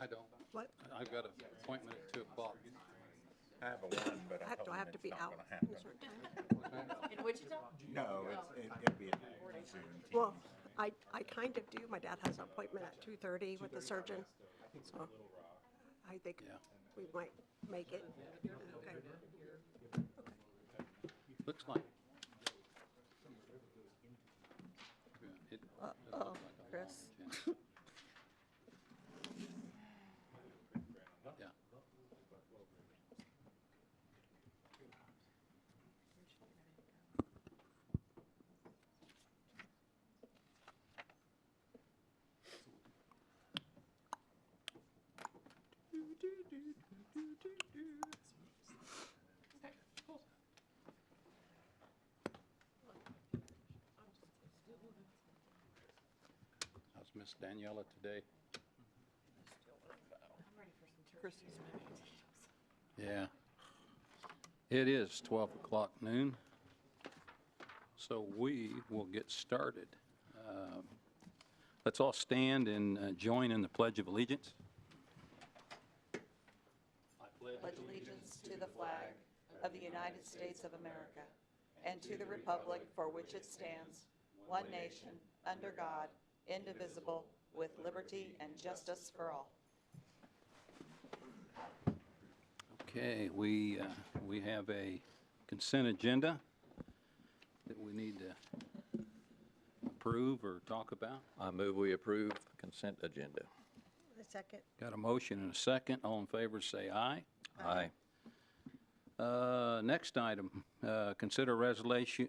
I don't. What? I've got an appointment at 2 o'clock. I have a one, but I Do told I have him to it's be not out gonna in happen. a certain time? In Wichita? No, it'll be a Zoom team. Well, I kind of do. My dad has an appointment at 2:30 with the surgeon, so I think Yeah. we might make it. Okay. Looks like. Yeah, it does look like a Chris. long agenda. Yeah. How's Miss Daniela today? Yeah. It is 12 o'clock noon, so we will get started. Let's all stand and join in the Pledge of Allegiance. Pledge allegiance to the flag of the United States of America and to the republic for which it stands, one nation, under God, indivisible, with liberty and justice for all. Okay, we have a consent agenda that we need to approve or talk about. I move we approve consent agenda. A second. Got a motion and a second. All in favor, say aye. Aye. Next item, consider resolution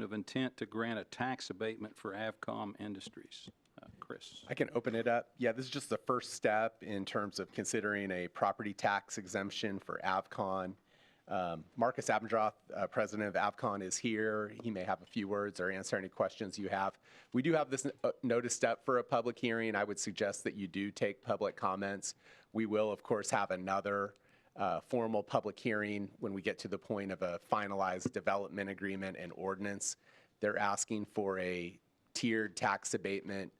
of intent to grant a tax abatement for Avcon Industries. Chris. I can open it up. Yeah, this is just the first step in terms of considering a property tax exemption for Avcon. Marcus Abendroth, president of Avcon, is here. He may have a few words or answer any questions you have. We do have this noticed up for a public hearing. I would suggest that you do take public comments. We will, of course, have another formal public hearing when we get to the point of a finalized development agreement and ordinance. They're asking for a tiered tax abatement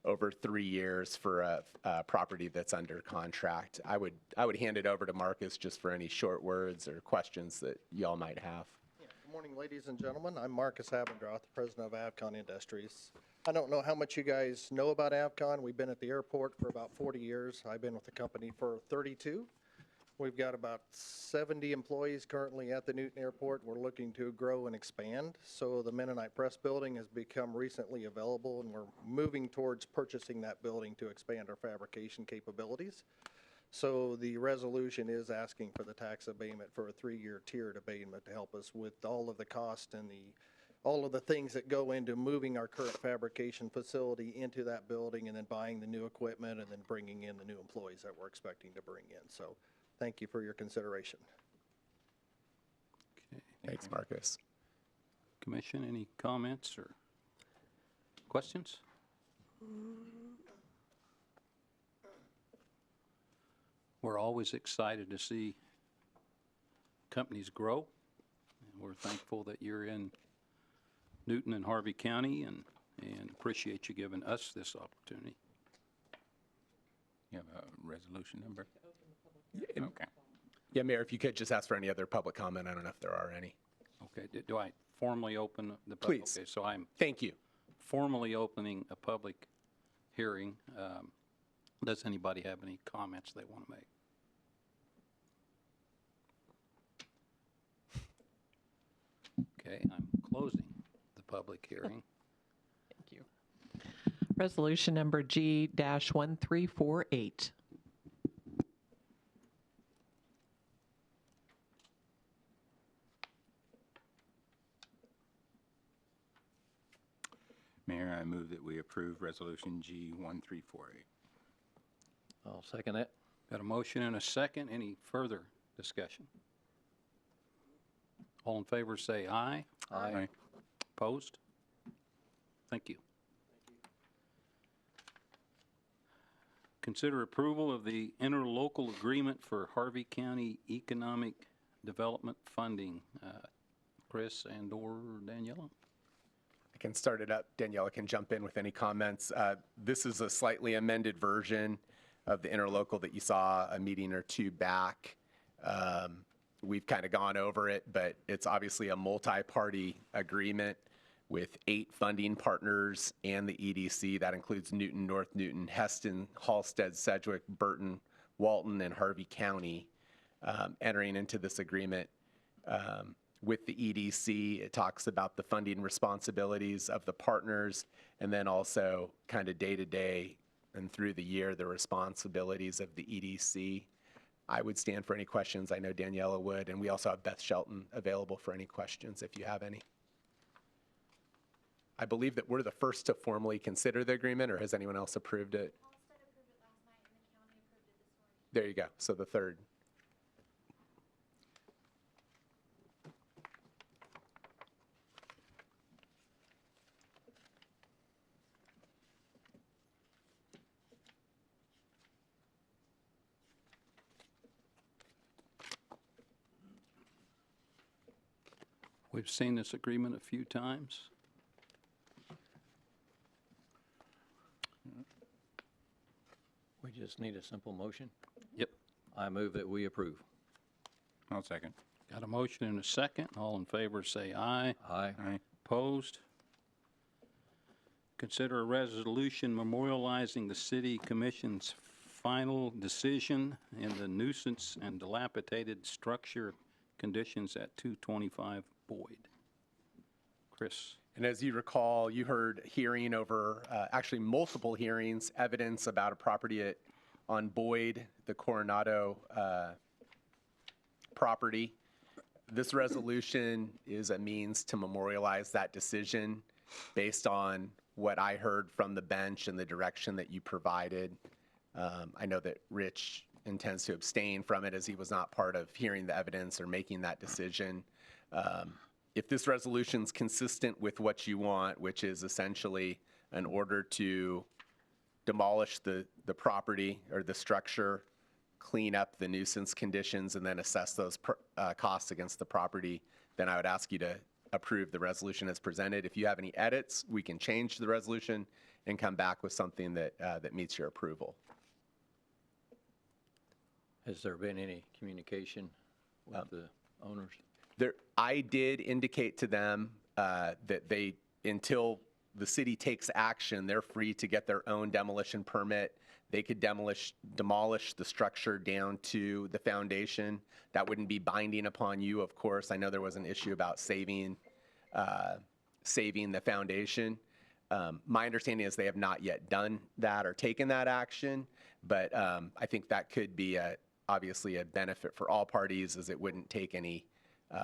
over 3 years for a property that's under contract. I would hand it over to Marcus just for any short words or questions that y'all might have. Good morning, ladies and gentlemen. I'm Marcus Abendroth, the president of Avcon Industries. I don't know how much you guys know about Avcon. We've been at the airport for about 40 years. I've been with the company for 32. We've got about 70 employees currently at the Newton Airport. We're looking to grow and expand. So the Mennonite Press building has become recently available, and we're moving towards purchasing that building to expand our fabrication capabilities. So the resolution is asking for the tax abatement for a 3-year tiered abatement to help us with all of the cost and all of the things that go into moving our current fabrication facility into that building and then buying the new equipment and then bringing in the new employees that we're expecting to bring in. So thank you for your consideration. Okay. Thanks, Marcus. Commission, any comments or questions? We're always excited to see companies grow, and we're thankful that you're in Newton and Harvey County, and appreciate you giving us this opportunity. You have a resolution number? And- Okay. Yeah, Mayor, if you could just ask for any other public comment. I don't know if there are any. Okay, do I formally open the? Please. Okay, so I'm Thank you. formally opening a public hearing. Does anybody have any comments they want to make? Okay, I'm closing the public hearing. Thank you. Resolution number G-1348. Mayor, I move that we approve Resolution G1348. I'll second that. Got a motion and a second. Any further discussion? All in favor say aye. Aye. Opposed? Thank you. Consider approval of the interlocal agreement for Harvey County Economic Development funding. Chris and/or Daniela? I can start it up. Daniela can jump in with any comments. This is a slightly amended version of the interlocal that you saw a meeting or two back. We've kind of gone over it, but it's obviously a multi-party agreement with 8 funding partners and the EDC. That includes Newton, North Newton, Heston, Halstead, Sedgwick, Burton, Walton, and Harvey County entering into this agreement. With the EDC, it talks about the funding responsibilities of the partners, and then also kind of day-to-day and through the year, the responsibilities of the EDC. I would stand for any questions. I know Daniela would, and we also have Beth Shelton available for any questions if you have any. I believe that we're the first to formally consider the agreement, or has anyone else approved it? Halstead approved it last night, and the county approved it this morning. There you go. So the third. We've seen this agreement a few times. We just need a simple motion. Yep. I move that we approve. I'll second. Got a motion and a second. All in favor say aye. Aye. Aye. Opposed? Consider a resolution memorializing the city commission's final decision in the nuisance and dilapidated structure conditions at 225 Boyd. Chris. And as you recall, you heard hearing over, actually multiple hearings, evidence about a property on Boyd, the Coronado property. This resolution is a means to memorialize that decision based on what I heard from the bench and the direction that you provided. I know that Rich intends to abstain from it as he was not part of hearing the evidence or making that decision. If this resolution's consistent with what you want, which is essentially an order to demolish the property or the structure, clean up the nuisance conditions, and then assess those costs against the property, then I would ask you to approve the resolution as presented. If you have any edits, we can change the resolution and come back with something that, that meets your approval. Has there been any communication with the owners? I did indicate to them that they, until the city takes action, they're free to get their own demolition permit. They could demolish the structure down to the foundation. That wouldn't be binding upon you, of course. I know there was an issue about saving the foundation. My understanding is they have not yet done that or taken that action, but I think that could be obviously a benefit for all parties, as it wouldn't take any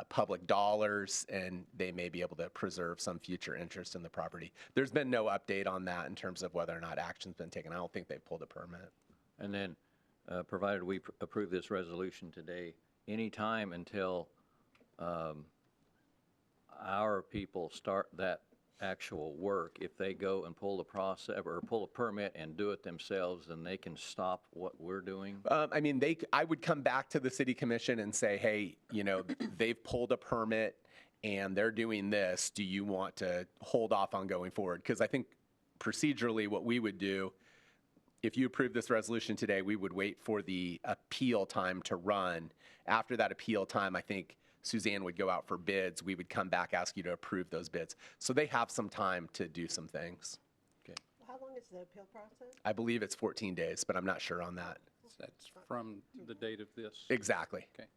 public dollars, and they may be able to preserve some future interest in the property. There's been no update on that in terms of whether or not action's been taken. I don't think they've pulled a permit. And then, provided we approve this resolution today, any time until our people start that actual work, if they go and pull the process or pull a permit and do it themselves, then they can stop what we're doing? I mean, I would come back to the city commission and say, hey, you know, they've pulled a permit and they're doing this. Do you want to hold off on going forward? Because I think procedurally what we would do, if you approve this resolution today, we would wait for the appeal time to run. After that appeal time, I think Suzanne would go out for bids. We would come back, ask you to approve those bids. So they have some time to do some things. Okay. How long is the appeal process? I believe it's 14 days, but I'm not sure on that. That's from the date of this. Exactly. Okay.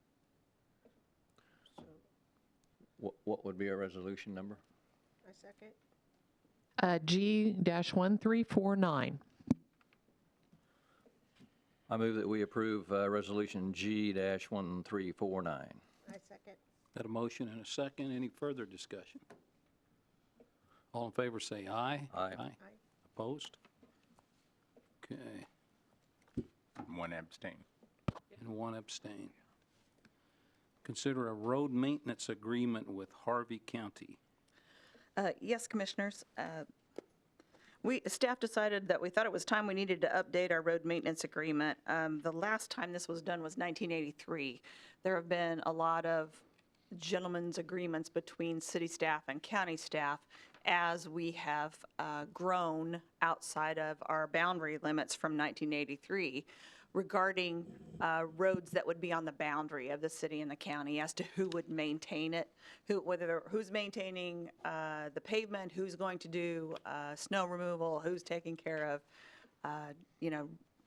What would be our resolution number? I second. G-1349. I move that we approve resolution G-1349. I second. Got a motion and a second. Any further discussion? All in favor say aye. Aye. Aye. Opposed? Okay. One abstain. And one abstain. Consider a road maintenance agreement with Harvey County. Yes, Commissioners. Staff decided that we thought it was time we needed to update our road maintenance agreement. The last time this was done was 1983. There have been a lot of gentlemen's agreements between city staff and county staff, as we have grown outside of our boundary limits from 1983 regarding roads that would be on the boundary of the city and the county as to who would maintain it, who's maintaining the pavement, who's going to do snow removal, who's taking care of,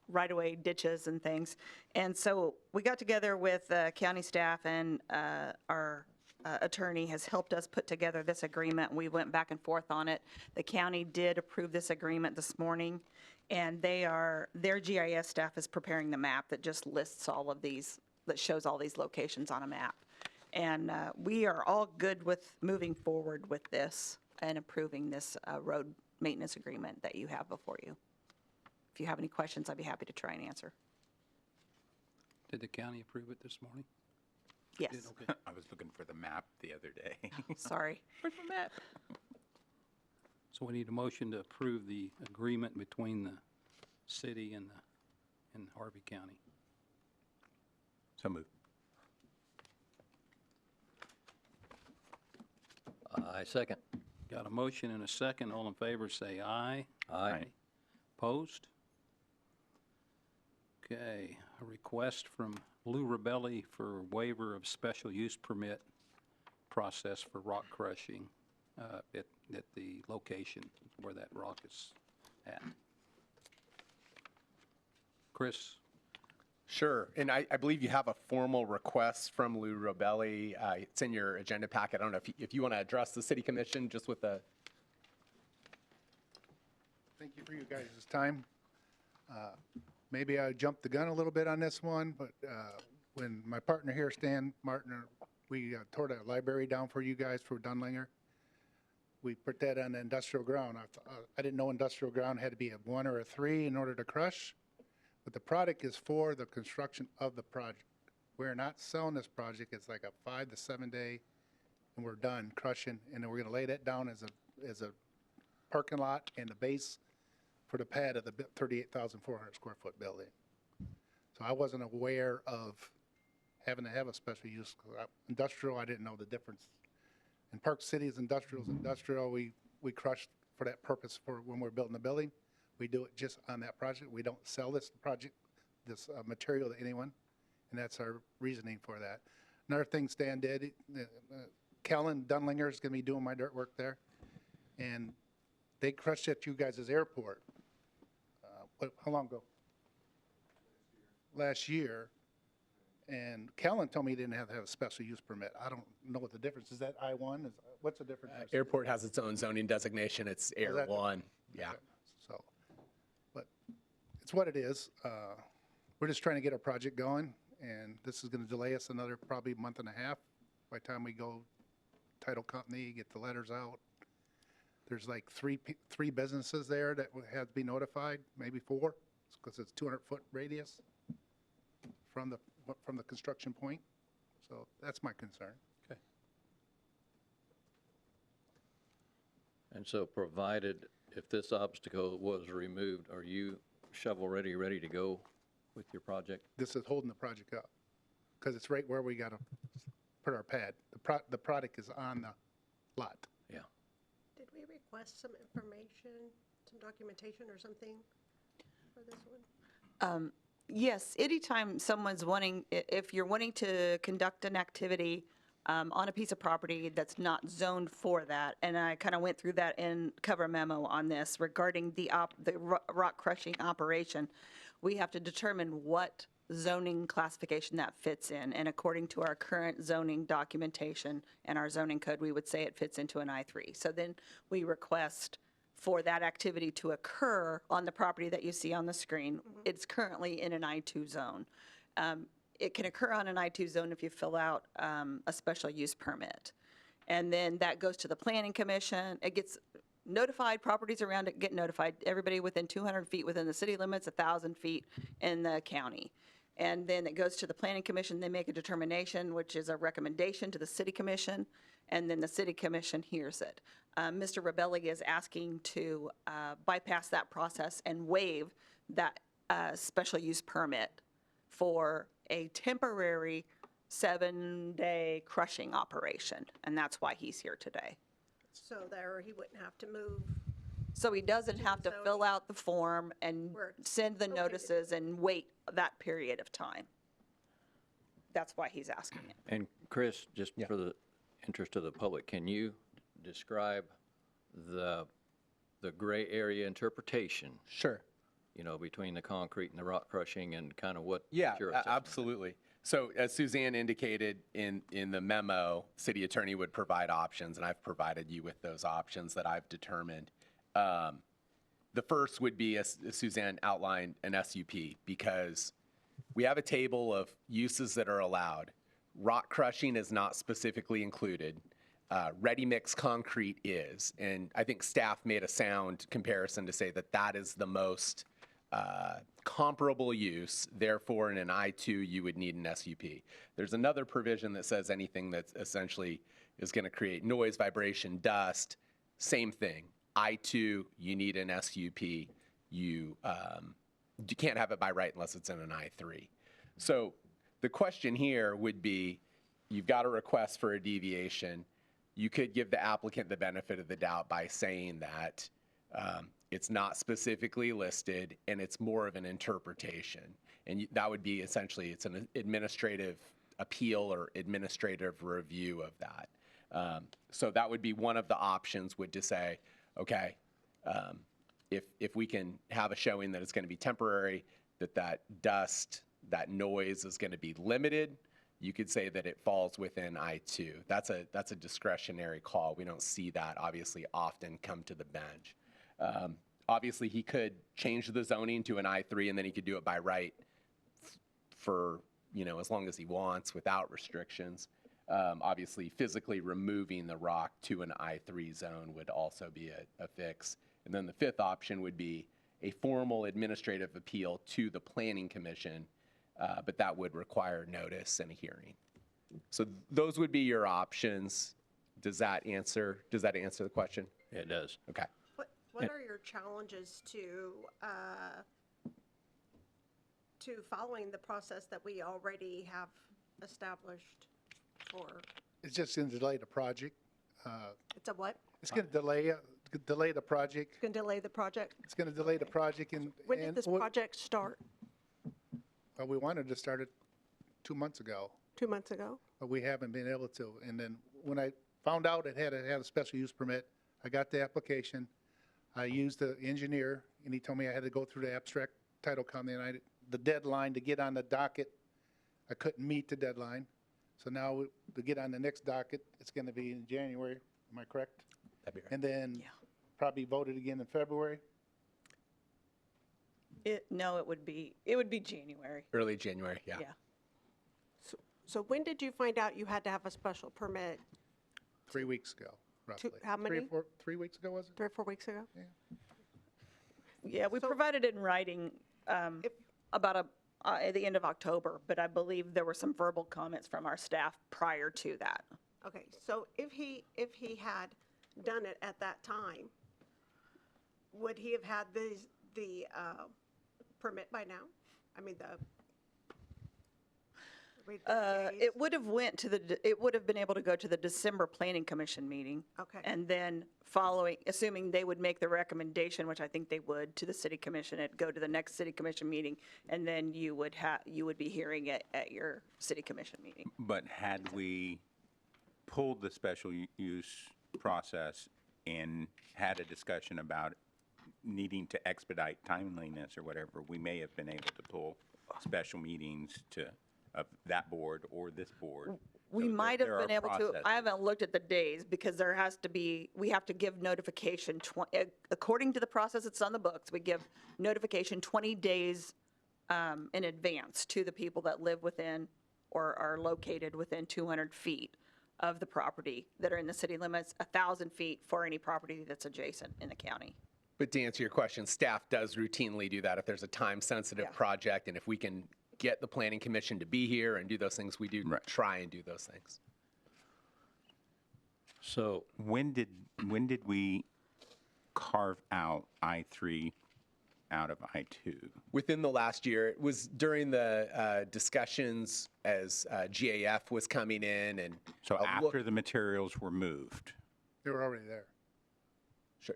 right-of-way ditches and things. And so we got together with county staff, and our attorney has helped us put together this agreement. We went back and forth on it. The county did approve this agreement this morning, and their GIS staff is preparing the map that just lists all of these, that shows all these locations on a map. And we are all good with moving forward with this and approving this road maintenance agreement that you have before you. If you have any questions, I'd be happy to try and answer. Did the county approve it this morning? Yes. Did, okay. I was looking for the map the other day. Sorry. Where's my map? So we need a motion to approve the agreement between the city and Harvey County. So moved. I second. Got a motion and a second. All in favor, say aye. Aye. Opposed? Okay, a request from Lou Robelli for waiver of special use permit process for rock crushing at the location where that rock is at. Chris? Sure, and I believe you have a formal request from Lou Robelli. It's in your agenda packet. I don't know if you want to address the city commission just with the. Thank you for you guys' time. Maybe I jumped the gun a little bit on this one, but when my partner here, Stan Martin, we tore the library down for you guys for Dunlinger. We put that on industrial ground. I didn't know industrial ground had to be a 1 or a 3 in order to crush, but the product is for the construction of the project. We're not selling this project. It's like a 5 to 7 day, and we're done crushing, and then we're going to lay that down as a parking lot and the base for the pad of the 38,400 square foot building. So I wasn't aware of having to have a special use. Industrial, I didn't know the difference. In Park City's industrial is industrial. We crush for that purpose for when we're building the building. We do it just on that project. We don't sell this project, this material to anyone, and that's our reasoning for that. Another thing Stan did, Kellen Dunlinger is going to be doing my dirt work there, and they crushed at you guys' airport. How long ago? Last year. And Kellen told me he didn't have to have a special use permit. I don't know what the difference is. That I-1? What's the difference? Airport has its own zoning designation. It's Air that- 1. Yeah. Okay. So, but it's what it is. We're just trying to get our project going, and this is going to delay us another probably month and a half by the time we go title company, get the letters out. There's like three businesses there that have to be notified, maybe 4, because it's 200-foot radius from the construction point. So that's my concern. Okay. And so provided if this obstacle was removed, are you shovel ready, ready to go with your project? This is holding the project up because it's right where we got to put our pad. The product is on the lot. Yeah. Did we request some information, some documentation or something for this one? Yes, anytime someone's wanting, if you're wanting to conduct an activity on a piece of property that's not zoned for that, and I kind of went through that in cover memo on this regarding the rock crushing operation, we have to determine what zoning classification that fits in. And according to our current zoning documentation and our zoning code, we would say it fits into an I3. So then we request for that activity to occur on the property that you see on the screen. It's currently in an I2 zone. It can occur on an I2 zone if you fill out a special use permit. And then that goes to the Planning Commission. It gets notified, properties around it get notified, everybody within 200 feet within the city limits, 1,000 feet in the county. And then it goes to the Planning Commission. They make a determination, which is a recommendation to the City Commission, and then the City Commission hears it. Mr. Robelli is asking to bypass that process and waive that special use permit for a temporary 7-day crushing operation, and that's why he's here today. So there he wouldn't have to move. So he doesn't have to fill out the form and Where it's send the located. notices and wait that period of time. That's why he's asking it. And Chris, just for the interest of the public, can you describe the gray area interpretation, Sure. you know, between the concrete and the rock crushing and kind of what? Yeah, your assessment of it? absolutely. So as Suzanne indicated in the memo, city attorney would provide options, and I've provided you with those options that I've determined. The first would be, as Suzanne outlined, an SUP, because we have a table of uses that are allowed. Rock crushing is not specifically included. Ready-mix concrete is, and I think staff made a sound comparison to say that that is the most comparable use. Therefore, in an I-2, you would need an SUP. There's another provision that says anything that essentially is going to create noise, vibration, dust, same thing. I-2, you need an SUP. You can't have it by right unless it's in an I-3. So the question here would be, you've got a request for a deviation. You could give the applicant the benefit of the doubt by saying that it's not specifically listed and it's more of an interpretation. And that would be essentially, it's an administrative appeal or administrative review of that. So that would be one of the options, would to say, okay, if we can have a showing that it's going to be temporary, that dust, that noise is going to be limited, you could say that it falls within I-2. That's a discretionary call. We don't see that, obviously, often come to the bench. Obviously, he could change the zoning to an I-3, and then he could do it by right for, as long as he wants, without restrictions. Obviously, physically removing the rock to an I-3 zone would also be a fix. And then the fifth option would be a formal administrative appeal to the Planning Commission, but that would require notice and a hearing. So those would be your options. Does that answer the question? Yeah, it does. Okay. What are your challenges to following the process that we already have established for? It's just going to delay the project. It's a what? It's going to delay the project. It's going to delay the project? It's going to delay the project. When did this project start? Well, we wanted to start it 2 months ago, 2 months ago? but we haven't been able to. And then when I found out it had a special use permit, I got the application. I used the engineer, and he told me I had to go through the abstract title company, and the deadline to get on the docket, I couldn't meet the deadline. So now to get on the next docket, it's going to be in January. Am I correct? That'd be right. And then probably voted again in February. No, it would be January. Early January, yeah. Yeah. So when did you find out you had to have a special permit? 3 weeks ago, roughly. how many? 3 weeks ago, was it? 3 or 4 weeks ago? Yeah, we So- provided it in writing about at the end of October, but I believe there were some verbal comments from our staff prior to that. Okay, so if he had done it at that time, would he have had the permit by now? I mean, It would have it would have been able to go to the December Planning Commission meeting. Okay. And then assuming they would make the recommendation, which I think they would, to the city commission, it'd go to the next city commission meeting, and then you would be hearing it at your city commission meeting. But had we pulled the special use process and had a discussion about needing to expedite timeliness or whatever, we may have been able to pull special meetings of that board or this board. We So might there have been are able to, processes. I haven't looked at the days, because we have to give notification, according to the process that's on the books, we give notification 20 days in advance to the people that live within or are located within 200 feet of the property that are in the city limits, 1,000 feet for any property that's adjacent in the county. But to answer your question, staff does routinely do that if there's a time-sensitive project, and if we can get the Planning Commission to be here and do those things, we do try and do those things. So When did we carve out I-3 out of I-2? Within the last year, it was during the discussions as GAF was coming in and So after the materials were moved? They were already there. Sure.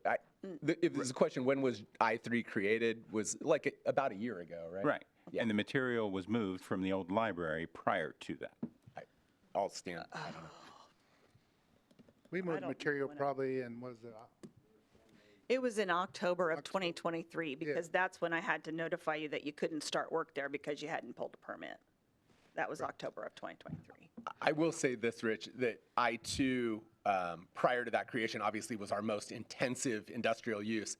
If there's a question, when was I-3 created, was like about a year ago, right? Right. Yeah. And the material was moved from the old library prior to that. I'll stand. I don't know. We moved material probably in, was it, It was in October of 2023, because that's when I had to notify you that you couldn't start work there because you hadn't pulled a permit. That was October of 2023. I will say this, Rich, that I-2, prior to that creation, obviously was our most intensive industrial use.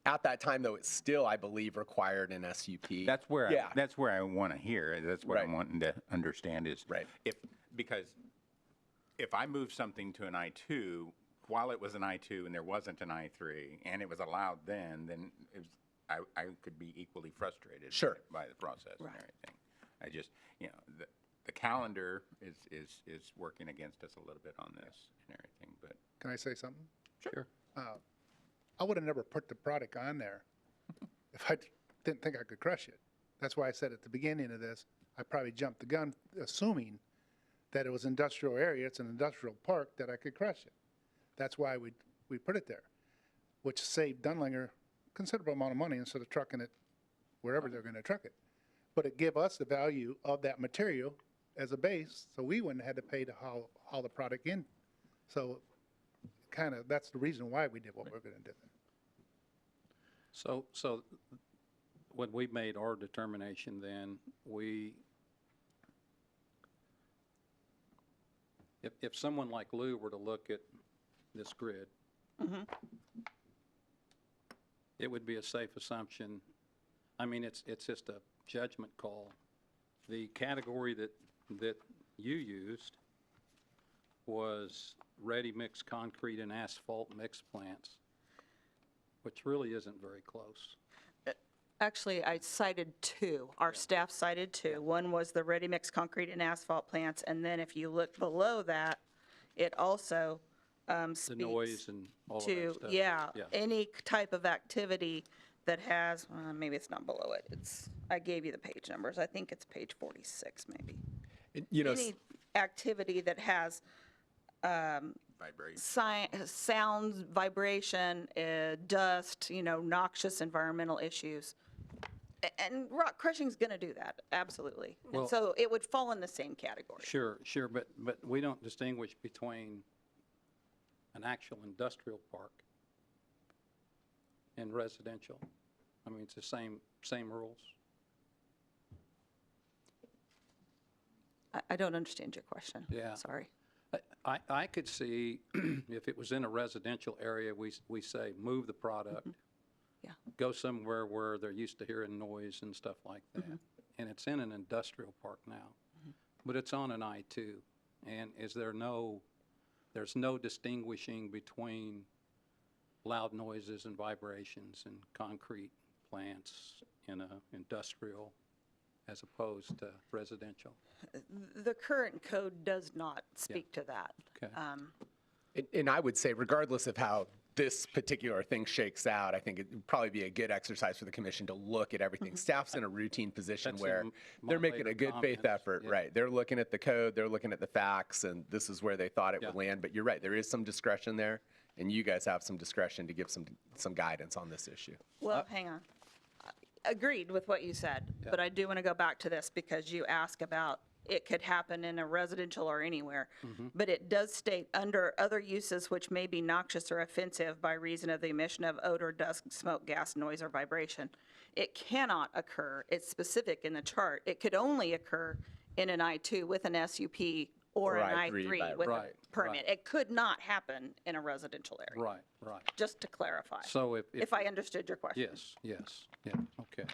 At that time, though, it still, I believe, required an SUP. That's where Yeah. that's where I want to hear. That's what Right. I'm wanting to understand is Right. because if I move something to an I-2 while it was an I-2 and there wasn't an I-3 and it was allowed then it was, I could be equally frustrated Sure. by the process Right. and everything. I just, the calendar is working against us a little bit on this and everything, but. can I say something? Sure. I would have never put the product on there if I didn't think I could crush it. That's why I said at the beginning of this, I probably jumped the gun, assuming that it was industrial area, it's an industrial park, that I could crush it. That's why we put it there, which saved Dunlinger a considerable amount of money instead of trucking it wherever they're going to truck it. But it gave us the value of that material as a base, so we wouldn't have had to pay to haul the product in. So kind of, that's the reason why we did what we're going to do. So when we made our determination then, if someone like Lou were to look at this grid, it would be a safe assumption. I mean, it's just a judgment call. The category that you used was ready-mix concrete and asphalt mix plants, which really isn't very close. Actually, I cited two. Our staff cited two. One was the ready-mix concrete and asphalt plants, and then if you look below that, it also The speaks noise and all of to, that stuff. yeah, any type of activity that has, maybe it's not below it. I gave you the page numbers. I think it's page 46, maybe. Any activity that has Vibration. sounds, vibration, dust, noxious environmental issues. And rock crushing is going to do that, absolutely. Well- And so it would fall in the same category. Sure, but we don't distinguish between an actual industrial park and residential. I mean, it's the same rules. I don't understand your question. Yeah. Sorry. I could see if it was in a residential area, we say, move the product. Yeah. Go somewhere where they're used to hearing noise and stuff like that. And it's in an industrial park now, but it's on an I-2. And there's no distinguishing between loud noises and vibrations and concrete plants in a industrial as opposed to residential. The current code does not speak to that. Okay. And I would say, regardless of how this particular thing shakes out, I think it would probably be a good exercise for the commission to look at everything. Staff's in a routine position That's where in they're my making a later good faith comments, effort, yeah. right? They're looking at the code, they're looking at the facts, and this is where they thought it would Yeah. land. But you're right, there is some discretion there, and you guys have some discretion to give some guidance on this issue. Well, hang on. Agreed with what you said, but I do want to go back to this because you ask about it could happen in a residential or anywhere. But it does state under other uses which may be noxious or offensive by reason of the emission of odor, dust, smoke, gas, noise, or vibration. It cannot occur. It's specific in the chart. It could only occur in an I-2 with an SUP or an I-3 with a Right, permit. right. It could not happen in a residential area. Right. Just to clarify. So If I understood your question. yes, yeah, okay.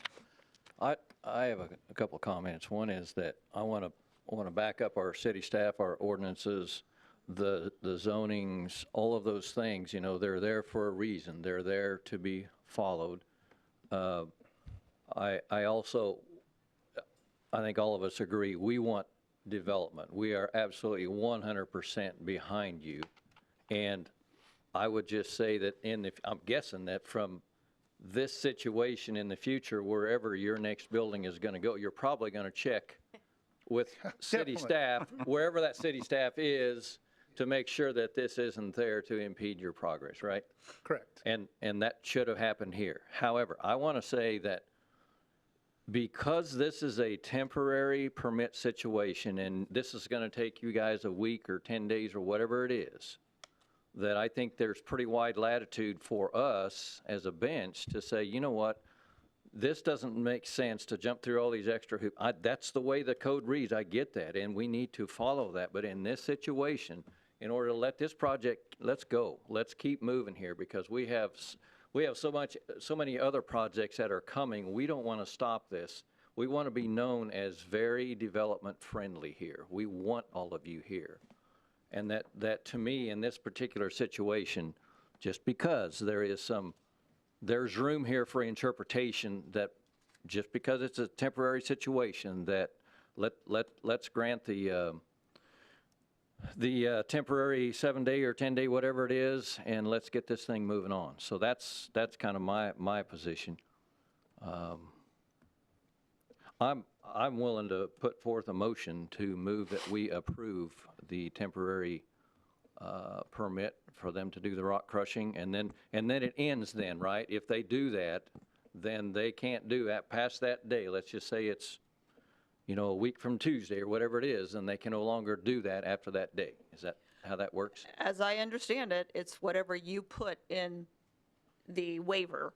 I have a couple of comments. One is that I want to back up our city staff, our ordinances, the zonings, all of those things, they're there for a reason. They're there to be followed. I think all of us agree, we want development. We are absolutely 100% behind you. And I would just say that I'm guessing that from this situation in the future, wherever your next building is going to go, you're probably going to check with city Definitely. staff, wherever that city staff is, to make sure that this isn't there to impede your progress, right? Correct. And that should have happened here. However, I want to say that because this is a temporary permit situation, and this is going to take you guys a week or 10 days or whatever it is, that I think there's pretty wide latitude for us as a bench to say, you know what, this doesn't make sense to jump through all these extra hoops. That's the way the code reads, I get that, and we need to follow that. But in this situation, in order to let this project, let's go. Let's keep moving here, because we have so many other projects that are coming. We don't want to stop this. We want to be known as very development friendly here. We want all of you here. And that to me, in this particular situation, just because there's room here for interpretation, that just because it's a temporary situation, that let's grant the temporary 7-day or 10-day, whatever it is, and let's get this thing moving on. So that's kind of my position. I'm willing to put forth a motion to move that we approve the temporary permit for them to do the rock crushing, and then it ends then, right? If they do that, then they can't do that past that day. Let's just say it's, a week from Tuesday or whatever it is, and they can no longer do that after that day. Is that how that works? As I understand it, it's whatever you put in the waiver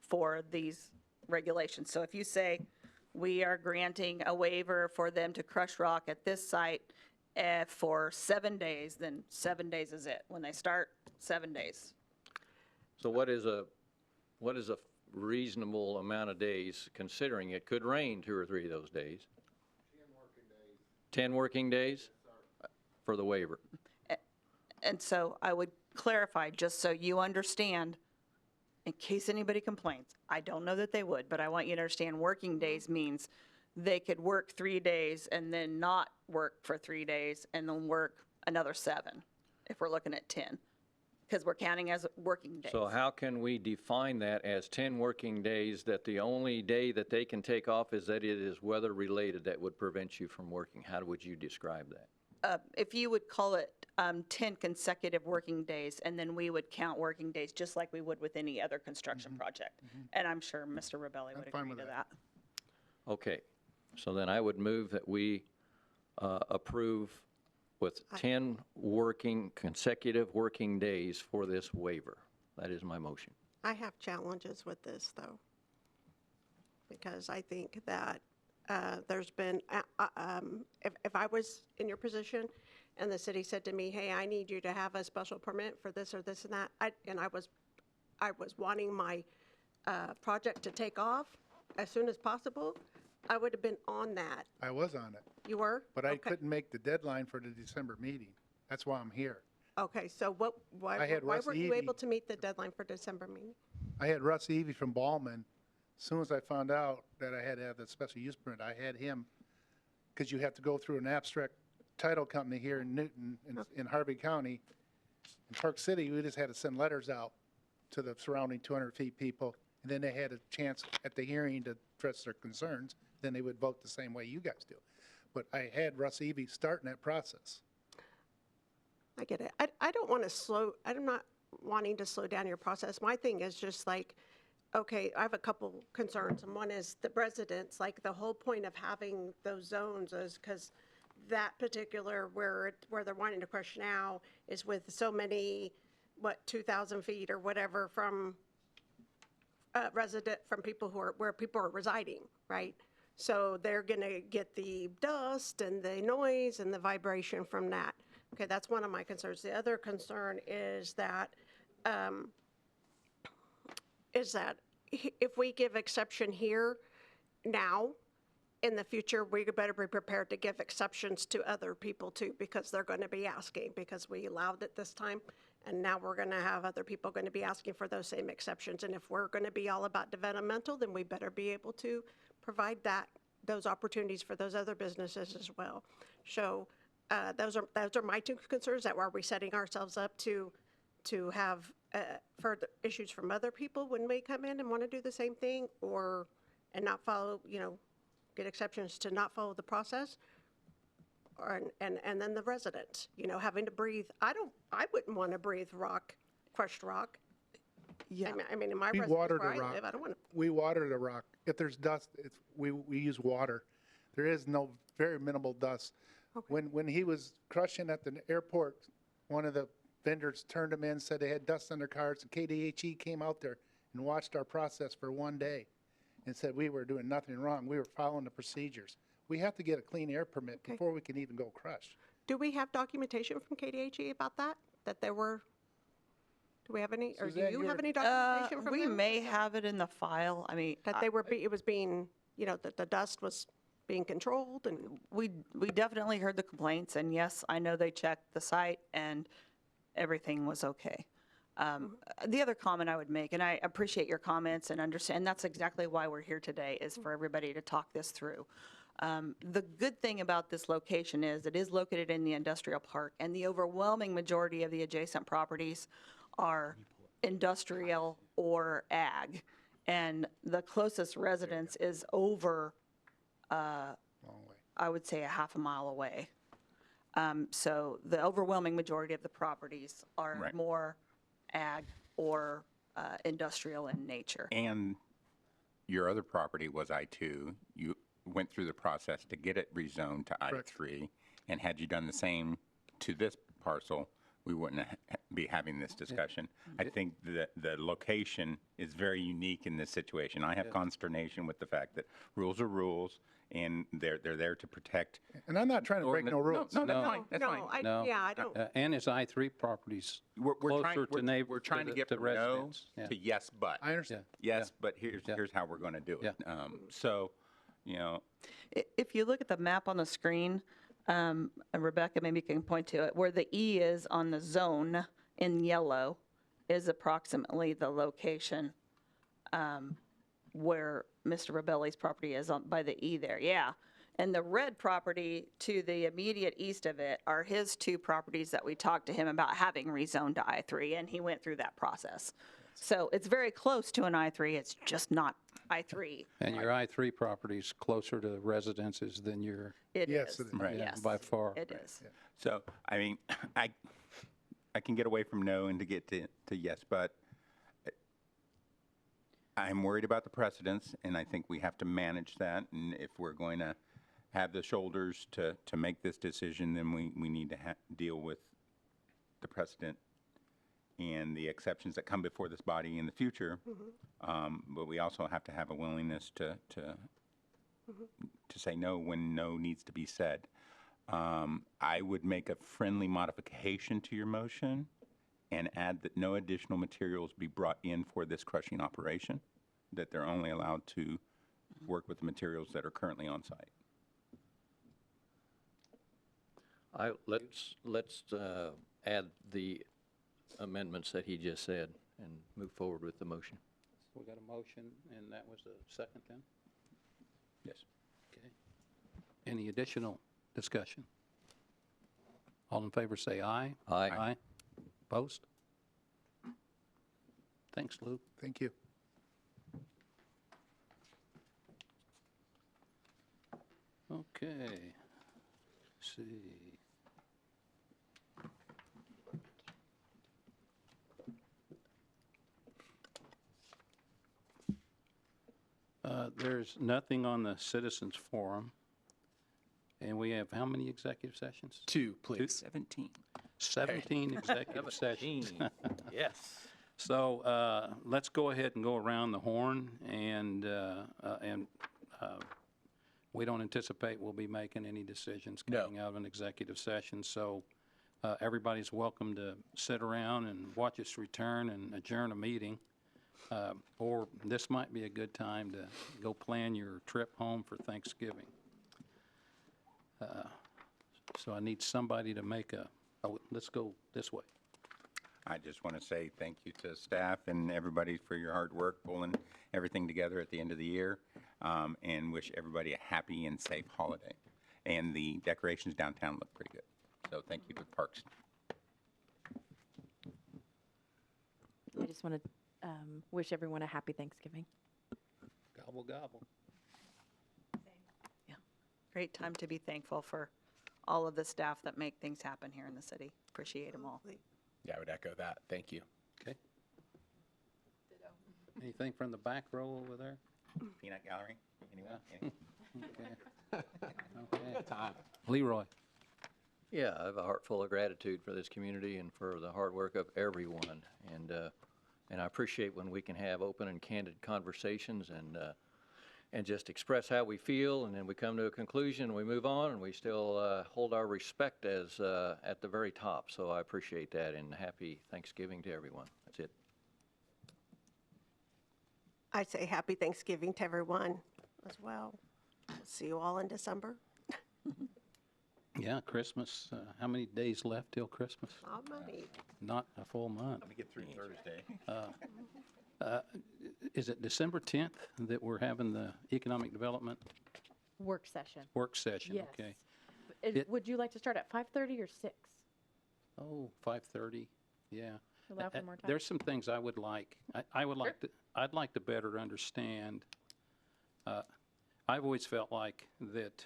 for these regulations. So if you say, we are granting a waiver for them to crush rock at this site for 7 days, then 7 days is it. When they start, 7 days. So what is a reasonable amount of days, considering it could rain 2 or 3 of those days? 10 working days for the waiver. And so I would clarify, just so you understand, in case anybody complains, I don't know that they would, but I want you to understand working days means they could work 3 days and then not work for 3 days and then work another 7, if we're looking at 10, because we're counting as working days. So how can we define that as 10 working days, that the only day that they can take off is that it is weather-related that would prevent you from working? How would you describe that? If you would call it 10 consecutive working days, and then we would count working days just like we would with any other construction project. And I'm sure Mr. Robelli would fine agree with to that. that. Okay, so then I would move that we approve with 10 consecutive working days for this waiver. That is my motion. I have challenges with this, though, because I think that there's been, if I was in your position and the city said to me, hey, I need you to have a special permit for this or this and that, I was wanting my project to take off as soon as possible, I would have been on that. I was on it, You were? but I Okay. couldn't make the deadline for the December meeting. That's why I'm here. Okay, so why I had Russ weren't you Evie. able to meet the deadline for December meeting? I had Russ Evie from Ballman. As soon as I found out that I had to have the special use permit, I had him, because you have to go through an abstract title company here in Newton, in Harvey County. In Park City, we just had to send letters out to the surrounding 200 feet people, and then they had a chance at the hearing to address their concerns. Then they would vote the same way you guys do. But I had Russ Evie starting that process. I get it. I don't want to I'm not wanting to slow down your process. My thing is just like, okay, I have a couple concerns, and one is the residents, like the whole point of having those zones is because that particular, where they're wanting to crush now is with so many, 2,000 feet or whatever from from people where people are residing, right? So they're gonna get the dust and the noise and the vibration from that. Okay, that's one of my concerns. The other concern is that if we give exception here now, in the future, we better be prepared to give exceptions to other people too, because they're going to be asking, because we allowed it this time, and now we're going to have other people going to be asking for those same exceptions. And if we're going to be all about developmental, then we better be able to provide those opportunities for those other businesses as well. So those are my two concerns. That are we setting ourselves up to have further issues from other people when we come in and want to do the same thing, and not follow, get exceptions to not follow the process? and then the resident, having to breathe. I wouldn't want to breathe crushed rock. Yeah. I mean, in my We residence water where the I rock. live, I don't want to. We water the rock. If there's dust, we use water. There is very minimal dust. When he was crushing at the airport, one of the vendors turned him in, said they had dust on their cars, and KDHE came out there and watched our process for one day and said we were doing nothing wrong. We were following the procedures. We have to get a clean air permit before we can even go crush. Do we have documentation from KDHE about that? That there were, do we have any, or do Suzanne, you you have were- any documentation from We them? may have it in the file. I mean, That it was being, that the dust was being controlled and, we definitely heard the complaints, and yes, I know they checked the site and everything was okay. The other comment I would make, and I appreciate your comments and understand, that's exactly why we're here today, is for everybody to talk this through. The good thing about this location is it is located in the industrial park, and the overwhelming majority of the adjacent properties are industrial or ag. And the closest residence is over, Long way. I would say, a half a mile away. So the overwhelming majority of the properties are Right. more ag or industrial in nature. And your other property was I-2. You went through the process to get it rezoned to I-3. And had you done the same to this parcel, we wouldn't be having this discussion. I think that the location is very unique in this situation. I have consternation with the fact that rules are rules, and they're there to protect. And I'm not trying to break no rules. No, that's fine, that's no, fine. No. I don't. And his I-3 properties We're trying- closer to neighbor. We're trying to get to from no residents. Yeah. to yes, but. I understand. Yes, but here's how we're going to do it. So, If you look at the map on the screen, and Rebecca maybe can point to it, where the E is on the zone in yellow is approximately the location where Mr. Robelli's property is by the E there, yeah. And the red property to the immediate east of it are his two properties that we talked to him about having rezoned to I-3, and he went through that process. So it's very close to an I-3, it's just not I-3. And your I-3 property's closer to residences than your, It Yes, is. it is. Right. Yes. by far. It is. So, I mean, I can get away from no and to get to yes, but I'm worried about the precedents, and I think we have to manage that. And if we're going to have the shoulders to make this decision, then we need to deal with the precedent and the exceptions that come before this body in the future. But we also have to have a willingness to say no when no needs to be said. I would make a friendly modification to your motion and add that no additional materials be brought in for this crushing operation, that they're only allowed to work with the materials that are currently on site. Let's add the amendments that he just said and move forward with the motion. We got a motion, and that was the second then? Yes. Okay. Any additional discussion? All in favor say aye. Aye. Aye. Opposed? Thanks, Lou. Thank you. Okay. Let's see. There's nothing on the citizens forum. And we have how many executive sessions? 2, please. 17. 17 executive sessions. Yes. So let's go ahead and go around the horn, and we don't anticipate we'll be making any decisions No. coming out of an executive session. So everybody's welcome to sit around and watch us return and adjourn a meeting. Or this might be a good time to go plan your trip home for Thanksgiving. So I need somebody to make let's go this way. I just want to say thank you to staff and everybody for your hard work pulling everything together at the end of the year, and wish everybody a happy and safe holiday. And the decorations downtown look pretty good. So thank you to Parks. I just want to wish everyone a happy Thanksgiving. Gobble, gobble. Great time to be thankful for all of the staff that make things happen here in the city. Appreciate them all. Yeah, I would echo that. Thank you. Okay. Anything from the back row over there? Peanut gallery? Anyone? Any- Okay. Okay. Leroy? Yeah, I have a heart full of gratitude for this community and for the hard work of everyone. And I appreciate when we can have open and candid conversations and just express how we feel, and then we come to a conclusion, and we move on, and we still hold our respect as at the very top. So I appreciate that, and happy Thanksgiving to everyone. That's it. I say happy Thanksgiving to everyone as well. See you all in December. Yeah, Christmas. How many days left till Christmas? Not many. Not a full month. Let me get through Thursday. Is it December 10th that we're having the economic development Work session. work session? Yes. Okay. Would you like to start at 5:30 or 6? Oh, 5:30. Yeah. Allow for more time? There's some things I would like. I would like to. I'd like to better understand. I've always felt like that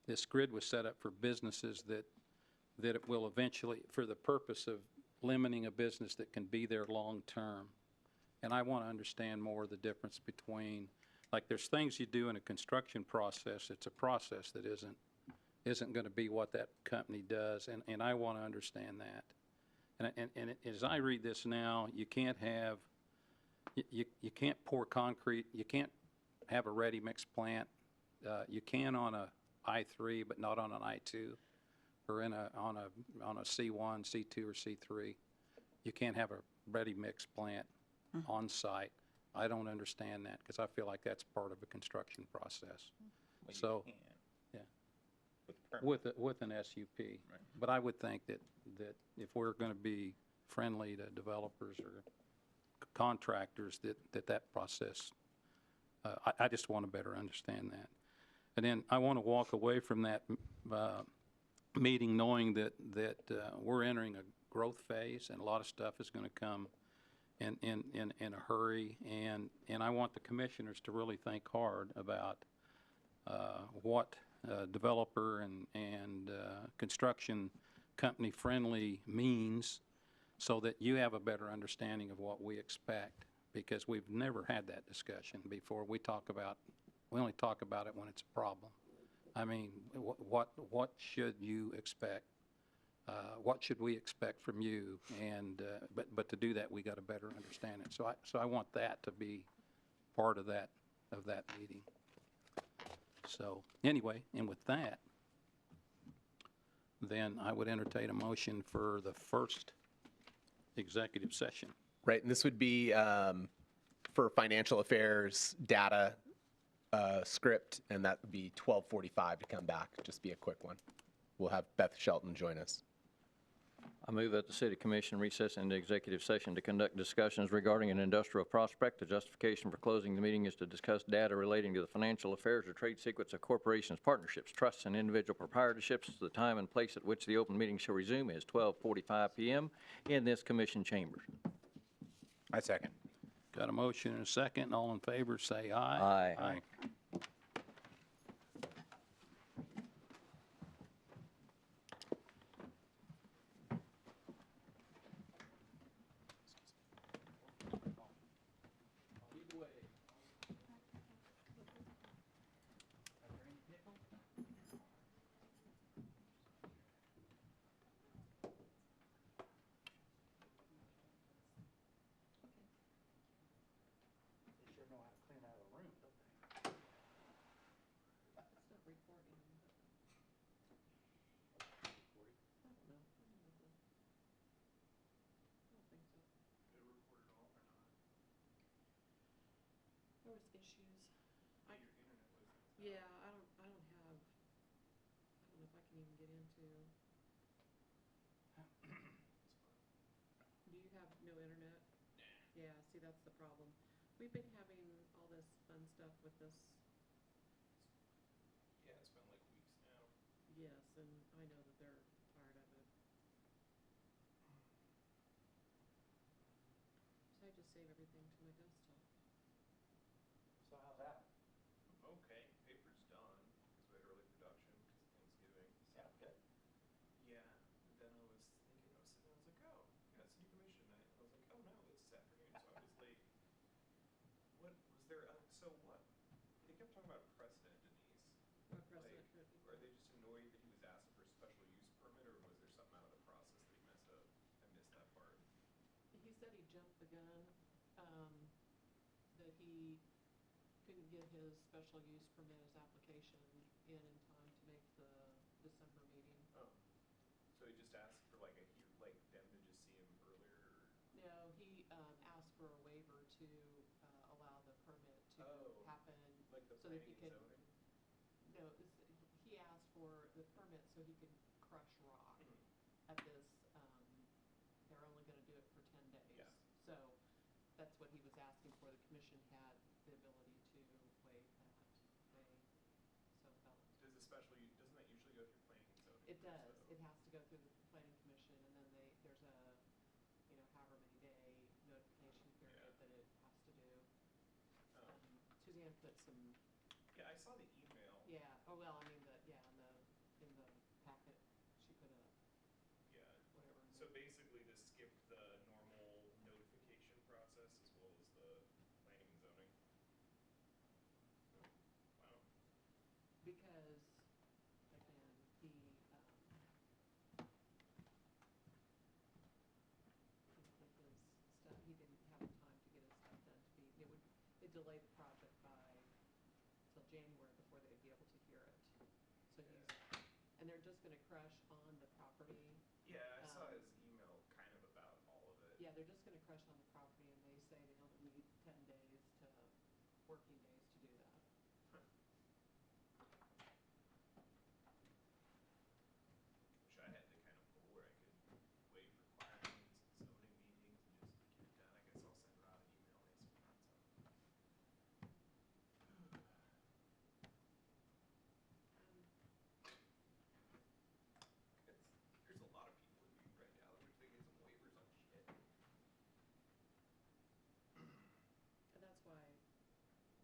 this grid was set up for businesses that it will eventually, for the purpose of limiting a business that can be there long term. And I want to understand more of the difference between, like, there's things you do in a construction process. It's a process that isn't going to be what that company does, and I want to understand that. And as I read this now, you can't have, you can't pour concrete, you can't have a ready mix plant. You can on a I-3, but not on an I-2, or on a C1, C2, or C3. You can't have a ready mix plant on site. I don't understand that, because I feel like that's part of a construction process. Well, you So, can, yeah, with the permit. with an SUP. But I would think that if we're going to be friendly to developers or contractors, that process, I just want to better understand that. And then I want to walk away from that meeting knowing that we're entering a growth phase, and a lot of stuff is going to come in a hurry. And I want the commissioners to really think hard about what developer and construction company friendly means, so that you have a better understanding of what we expect, because we've never had that discussion before. We only talk about it when it's a problem. I mean, what should you expect? What should we expect from you? And but to do that, we got to better understand it. So I want that to be part of that meeting. So anyway, and with that, then I would entertain a motion for the first executive session. Right, and this would be for financial affairs, data, script, and that would be 12:45 to come back. Just be a quick one. We'll have Beth Shelton join us. I move that the city commission recess into executive session to conduct discussions regarding an industrial prospect. The justification for closing the meeting is to discuss data relating to the financial affairs or trade secrets of corporations, partnerships, trusts, and individual proprietorships. The time and place at which the open meeting shall resume is 12:45 p.m. in this commission chambers. I second. Got a motion and a second. All in favor, say aye. Aye. There was issues. Yeah, I don't know if I can even get into. Do you have no internet? Yeah, see, that's the problem. We've been having all this fun stuff with this. Yeah, it's been like weeks now. Yes, and I know that they're tired of it. So I just save everything to my desktop. So how's that? Okay, paper's done, because we had early production. there, so what, they kept talking about a precedent, Denise. What precedent Like, could be? are they just annoyed that he was asking for a special use permit, or was there something out of the process that he messed up? I missed that part. He said he jumped the gun, that he couldn't get his special use permit, his application in time to make the December meeting. Oh, so he just asked for like like them to just see him earlier, or? No, he, asked for a waiver to, allow the permit to Oh, happen. like the so that planning he and could. zoning? No, he asked for the permit so he could crush rock Mhm. at this, they're only gonna do it for 10 days. Yeah. So that's what he was asking for. The commission had the ability to waive that. Does the special, doesn't that usually go through planning and zoning? It does. So- It has to go through the planning commission, and then there's a, however many day notification period Yeah. that it has to do. Oh. Suzanne put some, Yeah, I saw the email. oh, well, I mean, in the packet, she put a, Yeah. whatever. So basically, this skipped the normal notification process as well as the planning and zoning? Wow. Because, again, he, he didn't have the time to get his stuff done to be, it delayed the project by, till January before they'd be able to hear it. So he's, and they're just gonna crush on the property. Yeah, I saw Um, his email kind of about all of it. Yeah, they're just gonna crush on the property, and they say they only need 10 days to, working days to do that. Wish I had the kind of pull where I could waive requirements and zoning meetings and just get it done. I guess I'll send Rod an email next week. There's a lot of people in Butte right now that wish they get some waivers on shit. And that's why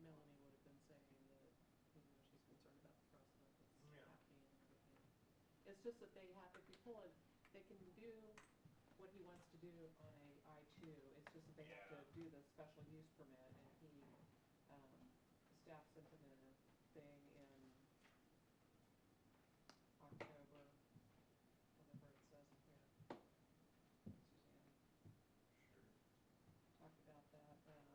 Melanie would have been saying that, she's concerned about the precedent that's Yeah. happening and everything. It's just that they have, if you pull it, they can do what he wants to do on a I-2. It's just that they have to Yeah. do the special use permit, and he, staff sent him a thing in October, whatever it says in here. Suzanne Sure. talked about that, Suzanne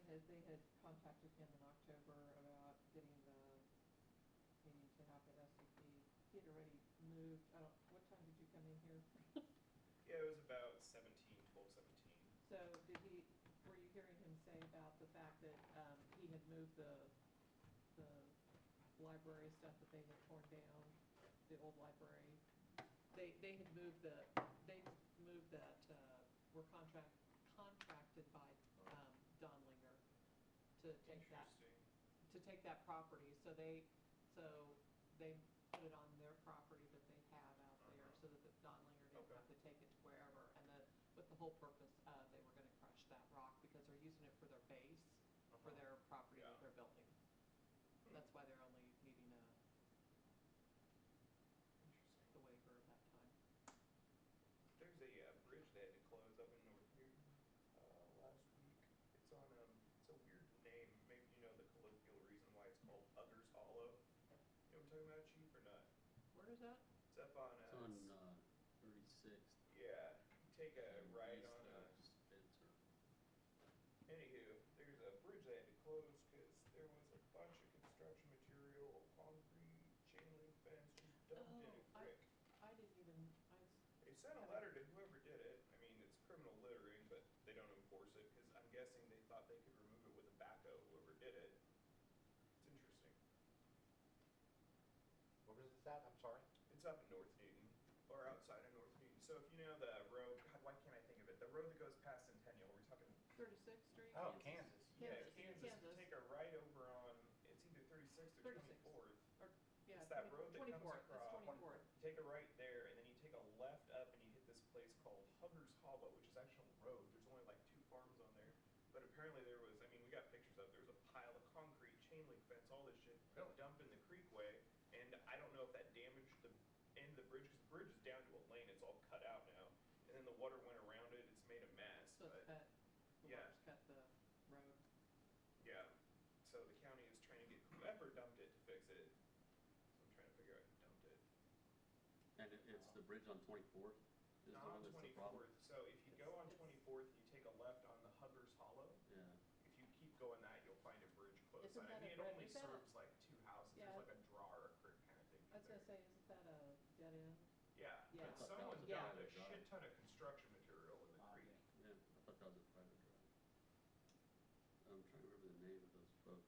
they had contacted him in October about getting the meeting to happen at SCP. He had already moved, what time did you come in here? Yeah, it was about 12, 17. So were you hearing him say about the fact that, he had moved the library stuff that they had torn down, the old library? They had moved that, were contracted by, Donlinger to take that, Interesting. property, so they put it on their property that they have out there, so that the Donlinger didn't Okay. have to take it to wherever, and with the whole purpose of, they were gonna crush that rock, because they're using it for their base, for their property that Yeah. they're building. That's why they're only needing the Interesting. waiver at that time. There's a bridge they had to close up in North Newton last week. It's on it's a weird name. Maybe you know the colloquial reason why it's called Uggers Hollow. You know what I'm talking about, Chief, or not? Where is that? It's up on It's on 36th. yeah. You take a right east on of Spencer. Anywho, there's a bridge they had to close because there was a bunch of construction material, concrete, chain link fence, just dumped in a creek. I didn't even, They sent a letter to whoever did it. I mean, it's criminal littering, but they don't enforce it because I'm guessing they thought they could remove it with a backhoe, whoever did it. It's interesting. Where was this at? I'm sorry? It's up in North Newton, or outside of North Newton. So if you know the road, God, why can't I think of it? The road that goes past Centennial, we're talking 36th Street? Oh, Kansas. Kansas. Kansas. Take a right over on, it's either 36th or 36th. 24th. Or, yeah, It's that road that comes 24th, across. it's 24th. You take a right there, and then you take a left up, and you hit this place called Huggers Hollow, which is actual road. There's only like 2 farms on there. But apparently there was, I mean, we got pictures of, there was a pile of concrete, chain link fence water went around it, it's made a mess, So it's but, cut, the yeah. water's cut the road. yeah. So the county is trying to get whoever dumped it to fix it. So I'm trying to figure out who dumped it. And it's the bridge on 24th is the Not one on that's the problem? 24th, so if you go on 24th, you take a left on the Huggers Hollow. Yeah. If you keep going that, you'll find a bridge close. Isn't I that a mean, it bridge? only Is that a- serves like 2 houses. Yeah. There's like a draw or a creek kind of thing. I was through gonna there. say, isn't that a dead end? Yeah, Yeah. but I thought that someone was a dumped a private drive. shit ton of construction material in the creek. Yeah, I thought that was a private drive. I'm trying to remember the name of those folks.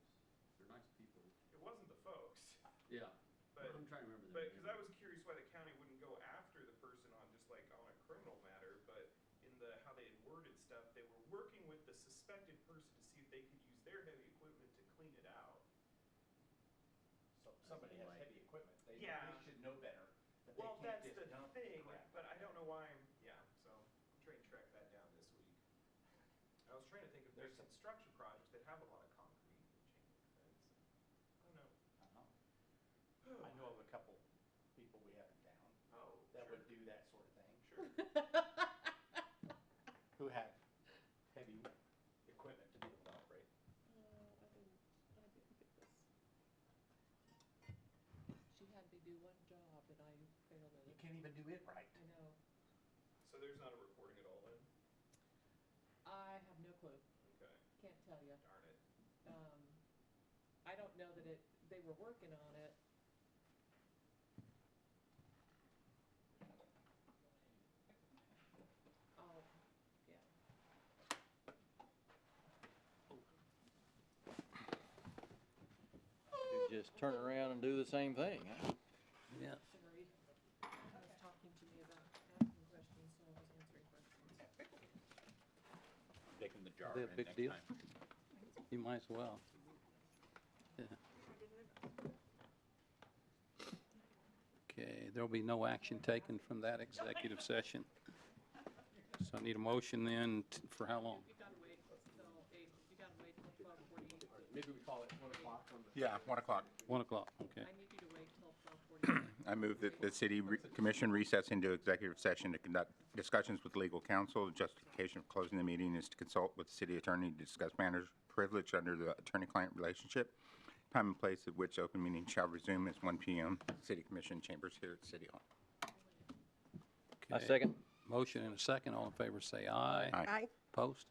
They're nice people. It wasn't the folks, Yeah, but, I'm trying to remember but, their because name. I was curious why the county wouldn't go after the person on just like on a criminal matter, but in the, how they had worded stuff, they were working with the suspected person to see if they could use their heavy equipment to clean it out. So if somebody has heavy equipment, they Yeah. should know better, that they Well, can't that's just the dump thing, crap. but I don't know why I'm, yeah, so I'm trying to track that down this week. I was trying to think of, there's construction projects that have a lot of concrete and chain link fence. I don't know. I know of a couple people we have in town Oh, that sure, would do that sort of thing, sure. who have heavy equipment to be able to operate. I didn't get this. She had me do one job and I failed at You it. can't even do it right. I know. So there's not a recording at all then? I have no clue. Okay, Can't tell you. darn it. I don't know that they were working on it. Oh, yeah. You just turn around and do the same thing, huh? Yeah. Sorry. He was talking to me about asking questions, so I was answering questions. Take them the jar Be a in big next deal. time. You might as well. Yeah. Okay, there'll be no action taken from that executive session. So I need a motion then for how long? You gotta wait till 8, you gotta wait till 12:40. Maybe we call it 1 o'clock on the. Yeah, 1 o'clock. 1 o'clock, okay. I need you to wait till 12:40. I move that the city commission recess into executive session to conduct discussions with legal counsel. The justification of closing the meeting is to consult with the city attorney to discuss matters privileged under the attorney-client relationship. Time and place at which open meeting shall resume is 1 p.m. City Commission chambers here at City Hall. I Okay. second. Motion and a second. All in favor say aye. Aye. Aye. Post?